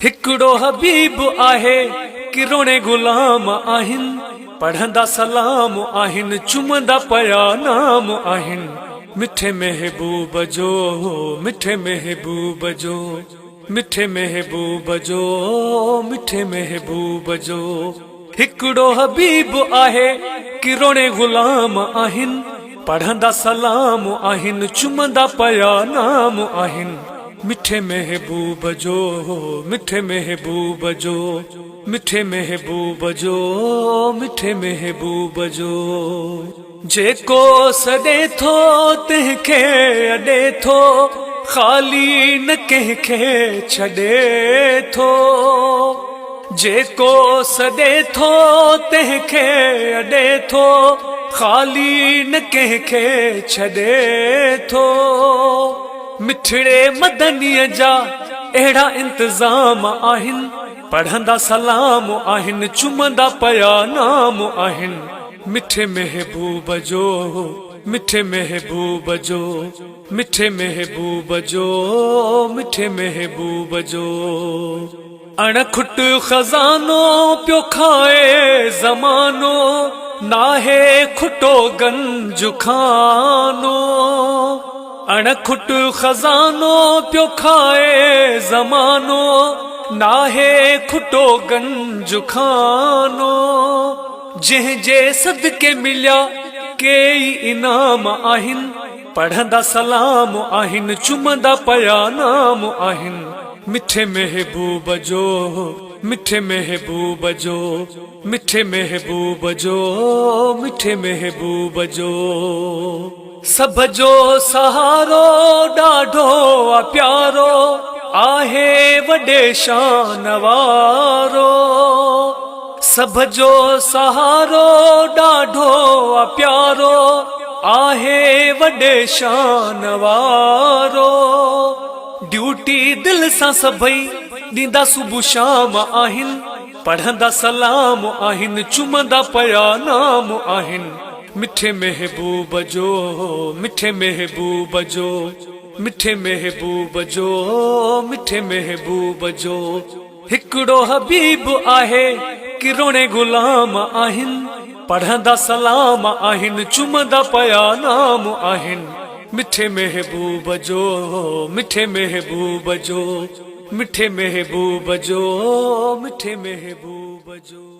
हिकड़ो हबीब आहे कि रोणे गुलाम आहिन, पढ़ंदा सलाम आहिन, चुमंदा पया नाम आहिन। मिठे महबूब जो, मिठे महबूब जो, मिठे महबूब जो, मिठे महबूब जो। हिकड़ो हबीब आहे कि रोणे गुलाम आहिन, पढ़ंदा सलाम आहिन, चुमंदा पया नाम आहिन। मिठे महबूब जो, मिठे महबूब जो, मिठे महबूब जो, मिठे महबूब जो। जेको सॾे थो तंहिंखे अॾे थो, ख़ाली न कंहिंखे छॾे थो। जेको सॾे थो तंहिंखे अॾे थो, ख़ाली न कंहिंखे छॾे थो। मिठड़े मदनीअ जा अहिड़ा इंतज़ाम आहिन, पढ़ंदा सलाम आहिन, चुमंदा पया नाम आहिन। मिठे महबूब जो, मिठे महबूब जो, मिठे महबूब जो, मिठे महबूब जो। अणखुट खजानो पियो खाए ज़मानो, नाहे खुटो गंज खानो। अणखुट खजानो पियो खाए ज़मानो, नाहे खुटो गंज खानो। जंहिंजे सदके मिलिया कई इनाम आहिन, पढ़ंदा सलाम आहिन, चुमंदा पया नाम आहिन। मिठे महबूब जो, मिठे महबूब जो, मिठे महबूब जो, मिठे महबूब जो। सब जो सहारो ॾाढो प्यारो आहे वॾे शान वारो। सब जो सहारो ॾाढो प्यारो आहे वॾे शान वारो। ड्यूटी दिल सां सभई ॾींदा सुबुह शाम आहिन, पढ़ंदा सलाम आहिन, चुमंदा पया नाम आहिन। मिठे महबूब जो, मिठे महबूब जो, मिठे महबूब जो, मिठे महबूब जो। हिकड़ो हबीब आहे कि रोणे गुलाम आहिन, पढ़ंदा सलाम आहिन, चुमंदा पया नाम आहिन। मिठे महबूब जो, मिठे महबूब जो, मिठे महबूब जो, मिठे महबूब जो।